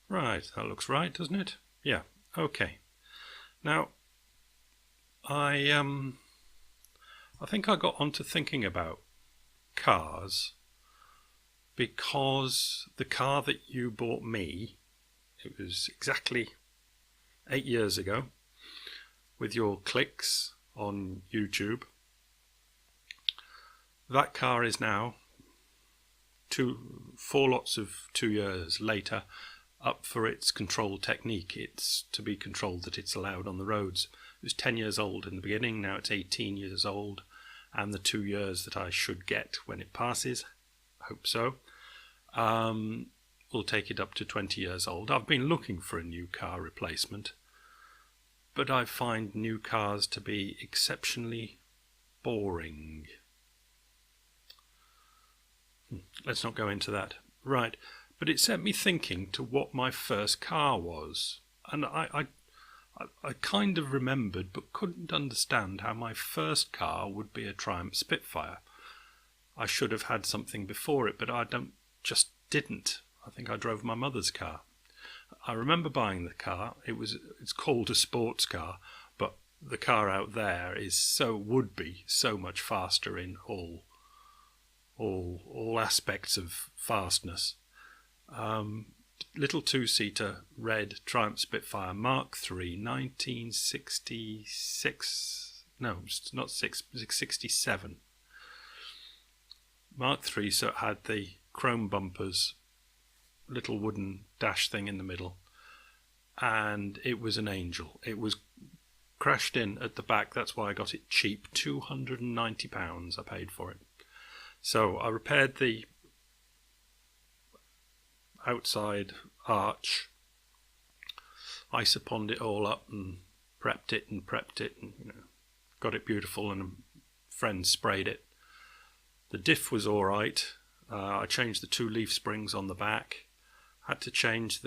Right, that looks right, doesn't it? Yeah, okay. Now, I I think I got onto thinking about cars because the car that you bought me, it was exactly 8 years ago, with your clicks on YouTube. That car is now 4 lots of 2 years later up for its control technique. It's to be controlled that it's allowed on the roads. It was 10 years old in the beginning, now it's 18 years old, and the 2 years that I should get when it passes, I hope so, will take it up to 20 years old. I've been looking for a new car replacement, but I find new cars to be exceptionally boring. Let's not go into that. Right, but it set me thinking to what my first car was, and I kind of remembered but couldn't understand how my first car would be a Triumph Spitfire. I should have had something before it, but I just didn't. I think I drove my mother's car. I remember buying the car. It's called a sports car, but the car out there would be so much faster in all aspects of fastness. Little two-seater red Triumph Spitfire Mark III, 1966. No, it's not 67. Mark III, so it had the chrome bumpers, little wooden dash thing in the middle, and it was an angel. It was crashed in at the back. That's why I got it cheap. £290 I paid for it. So I repaired the outside arch, isoponed it all up and prepped it and got it beautiful, and a friend sprayed it. The diff was alright. I changed the 2 leaf springs on the back. Had to change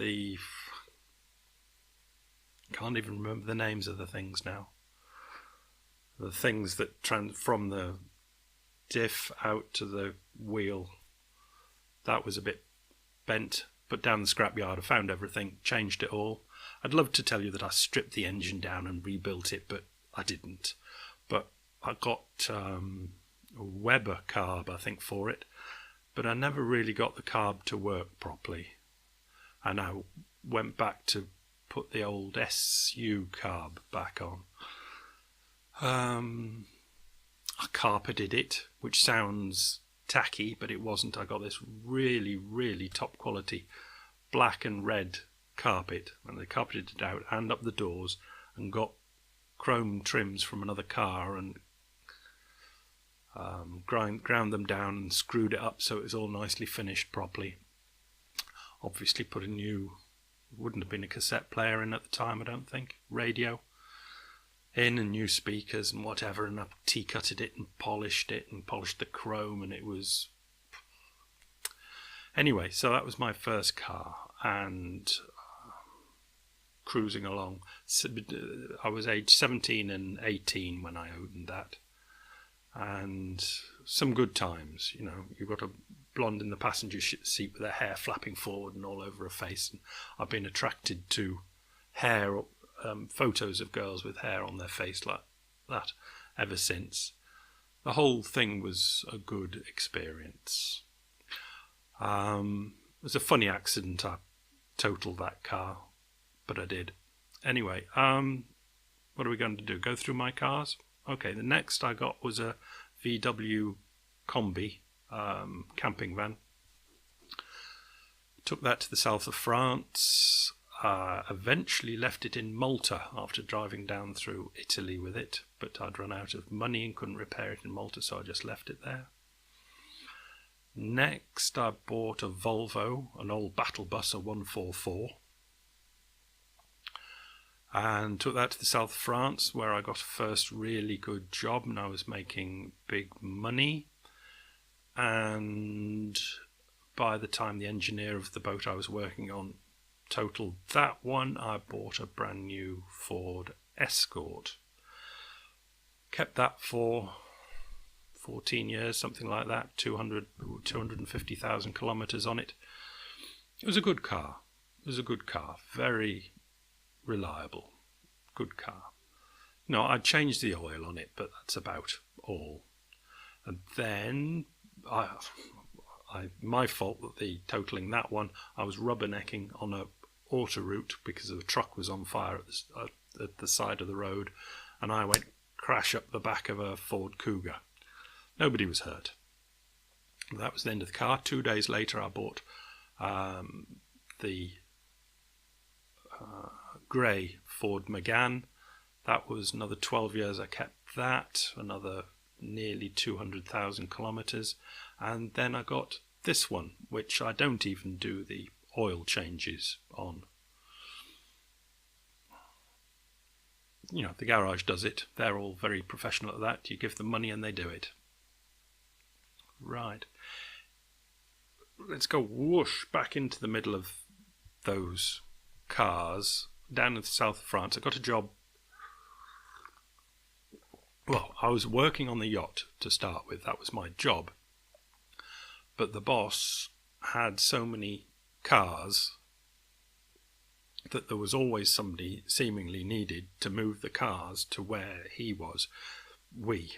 can't even remember the names of the things now. The things that from the diff out to the wheel, that was a bit bent, but down the scrapyard I found everything, changed it all. I'd love to tell you that I stripped the engine down and rebuilt it, but I didn't. But I got a Weber carb, I think, for it, but I never really got the carb to work properly, and I went back to put the old SU carb back on. I carpeted it, which sounds tacky, but it wasn't. I got this really, really top quality black and red carpet, and they carpeted it out and up the doors, and got chrome trims from another car and ground them down and screwed it up so it was all nicely finished properly. Obviously put wouldn't have been a cassette player in at the time, I don't think, radio in, and new speakers and whatever, and I T-cutted it and polished the chrome, and it was... Anyway, so that was my first car, and cruising along. I was age 17 and 18 when I owned that, and some good times. You've got a blonde in the passenger seat with her hair flapping forward and all over her face, and I've been attracted to hair, photos of girls with hair on their face like that ever since. The whole thing was a good experience. It was a funny accident. I totaled that car, but I did. Anyway, what are we going to do? Go through my cars? Okay, the next I got was a VW Combi camping van. Took that to the south of France. Eventually left it in Malta after driving down through Italy with it, but I'd run out of money and couldn't repair it in Malta, so I just left it there. Next I bought a Volvo, an old battle bus, a 144, and took that to the south of France, where I got a first really good job and I was making big money. And by the time the engineer of the boat I was working on totaled that one, I bought a brand new Ford Escort. Kept that for 14 years, something like that, 250,000 kilometres on it. It was a good car. It was a good car, very reliable, good car. No, I changed the oil on it, but that's about all. And then my fault that the totaling that one, I was rubbernecking on a autoroute because the truck was on fire at the side of the road, and I went crash up the back of a Ford Cougar. Nobody was hurt. That was the end of the car. 2 days later, I bought the grey Ford Megane. That was another 12 years I kept that, another nearly 200,000 kilometres. And then I got this one, which I don't even do the oil changes on. You know, the garage does it. They're all very professional at that. You give them money and they do it. Right. Let's go whoosh back into the middle of those cars down in the south of France. I got a job. Well, I was working on the yacht to start with. That was my job. But the boss had so many cars that there was always somebody seemingly needed to move the cars to where he was. We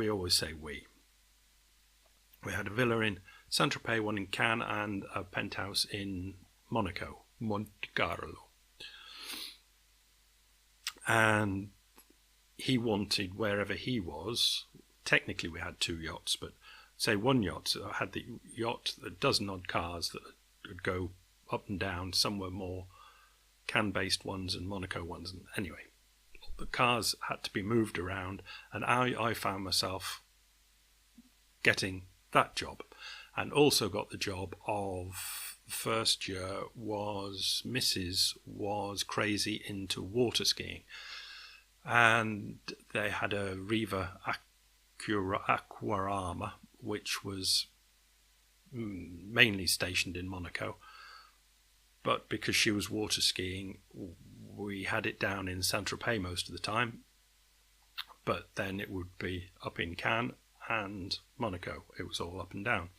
always say we. We had a villa in Saint-Tropez, one in Cannes, and a penthouse in Monaco, Monte Carlo. And he wanted wherever he was. Technically, we had 2 yachts, but say one yacht. So I had the yacht, a dozen odd cars that would go up and down. Some were more Cannes-based ones and Monaco ones. And anyway, the cars had to be moved around, and I found myself getting that job, and also got the job of first year was Mrs. was crazy into water skiing, and they had a Riva Aquarama, which was mainly stationed in Monaco, but because she was water skiing, we had it down in Saint-Tropez most of the time, but then it would be up in Cannes and Monaco. It was all up and down.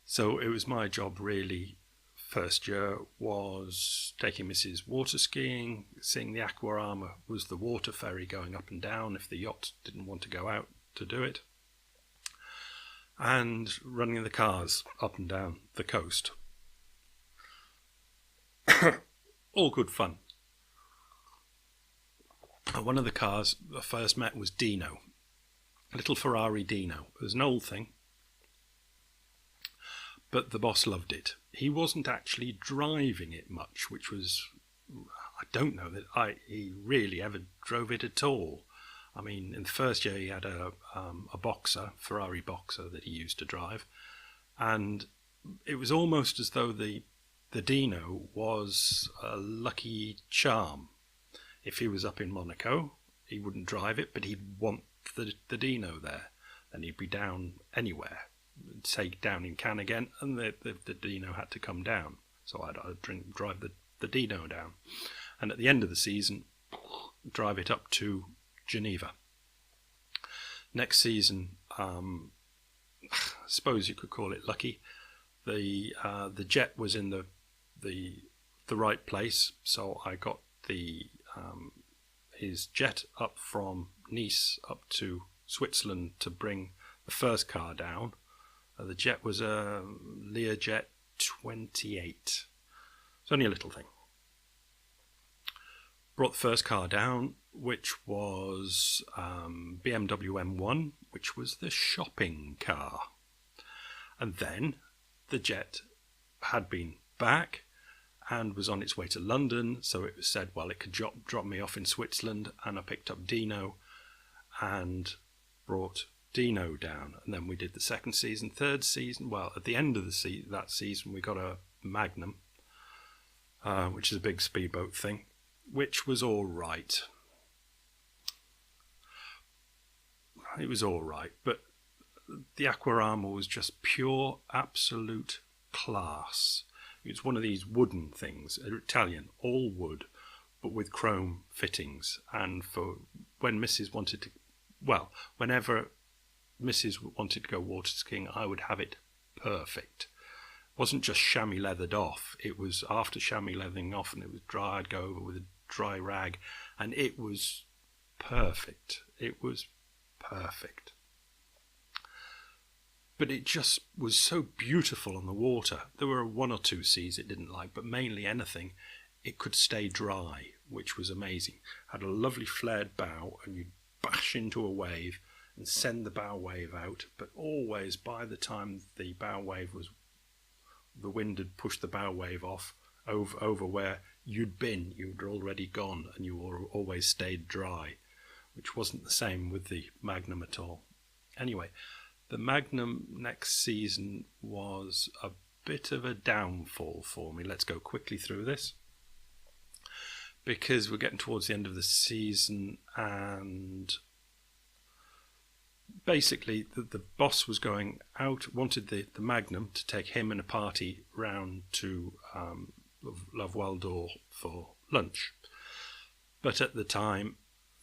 So it was my job really, first year, was taking Mrs. water skiing. Seeing the Aquarama was the water ferry going up and down if the yacht didn't want to go out to do it, and running the cars up and down the coast. All good fun. One of the cars I first met was Dino, a little Ferrari Dino. It was an old thing, but the boss loved it. He wasn't actually driving it much, which was, I don't know that he really ever drove it at all. I mean, in the first year he had a Boxer, Ferrari Boxer that he used to drive, and it was almost as though the Dino was a lucky charm. If he was up in Monaco, he wouldn't drive it, but he'd want the Dino there, and he'd be down anywhere, say down in Cannes again, and the Dino had to come down. So I'd drive the Dino down, and at the end of the season, drive it up to Geneva. Next season, I suppose you could call it lucky. The jet was in the right place, so I got his jet up from Nice up to Switzerland to bring the first car down. The jet was a Learjet 28. It's only a little thing. Brought the first car down, which was BMW M1, which was the shopping car. And then the jet had been back and was on its way to London, so it was said, well, it could drop me off in Switzerland, and I picked up Dino and brought Dino down. And then we did the second season, third season. Well, at the end of that season, we got a Magnum, which is a big speedboat thing, which was all right. It was all right, but the Aquarama was just pure, absolute class. It's one of these wooden things, Italian, all wood, but with chrome fittings. And for when Mrs. wanted to, well, whenever Mrs. wanted to go water skiing, I would have it perfect. wasn't just chamois leathered off. It was after chamois leathering off and it was dry, I'd go over with a dry rag, and it was perfect. It was perfect. But it just was so beautiful on the water. There were one or two seas it didn't like, but mainly anything, it could stay dry, which was amazing. Had a lovely flared bow, and you'd bash into a wave and send the bow wave out, but always by the time the bow wave was, the wind had pushed the bow wave off over where you'd been, you'd already gone, and you were always stayed dry, which wasn't the same with the Magnum at all. Anyway, the Magnum next season was a bit of a downfall for me. Let's go quickly through this, because we're getting towards the end of the season, and basically the boss was going out, wanted the Magnum to take him and a party round to La Voile d'Or for lunch. But at the time,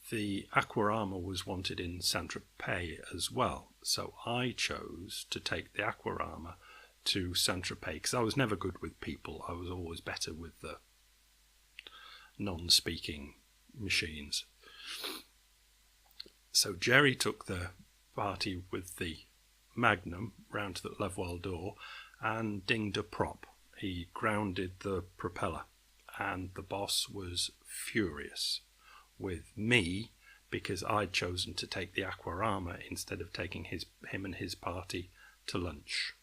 the Aquarama was wanted in Saint-Tropez as well. So I chose to take the Aquarama to Saint-Tropez, because I was never good with people. I was always better with the non-speaking machines. So Jerry took the party with the Magnum round to the La Voile d'Or and dinged a prop. He grounded the propeller, and the boss was furious with me because I'd chosen to take the Aquarama instead of taking him and his party to lunch.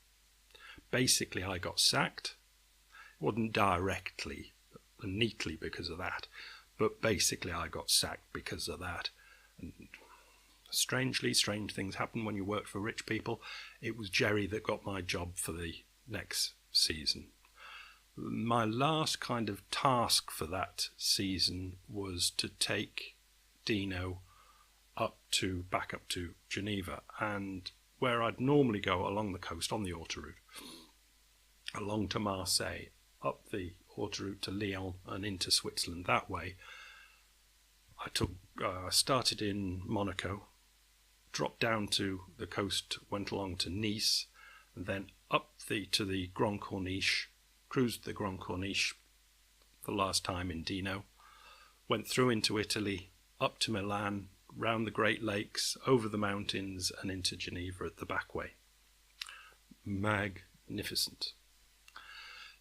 Basically, I got sacked. It wasn't directly and neatly because of that, but basically I got sacked because of that. And strangely, strange things happen when you work for rich people. It was Jerry that got my job for the next season. My last kind of task for that season was to take Dino back up to Geneva, and where I'd normally go along the coast on the autoroute, along to Marseille, up the autoroute to Lyon and into Switzerland that way. I started in Monaco, dropped down to the coast, went along to Nice, and then up to the Grand Corniche, cruised the Grand Corniche the last time in Dino, went through into Italy, up to Milan, round the Great Lakes, over the mountains, and into Geneva at the back way. Magnificent.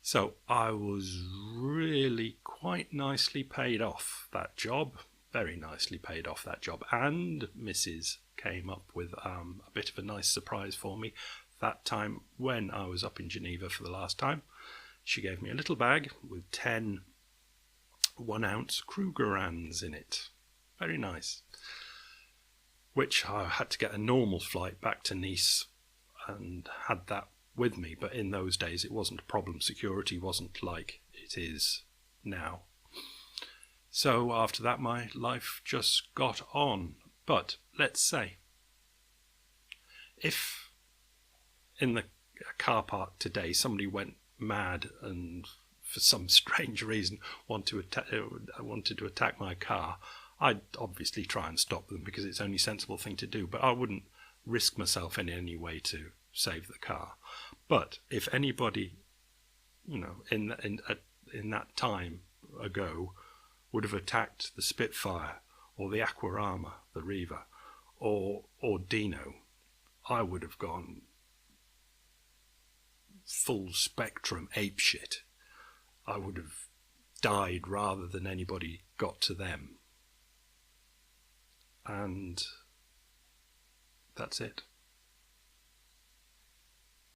So I was really quite nicely paid off that job, very nicely paid off that job, and Mrs. came up with a bit of a nice surprise for me that time when I was up in Geneva for the last time. She gave me a little bag with 10 1-ounce Krugerrands in it. Very nice. Which I had to get a normal flight back to Nice and had that with me. But in those days it wasn't a problem. Security wasn't like it is now. So after that my life just got on. But let's say, if in the car park today somebody went mad and for some strange reason wanted to attack my car, I'd obviously try and stop them because it's the only sensible thing to do, but I wouldn't risk myself in any way to save the car. But if anybody, in that time ago would have attacked the Spitfire or the Aquarama, the Riva, or Dino, I would have gone full spectrum apeshit. I would have died rather than anybody got to them. And that's it.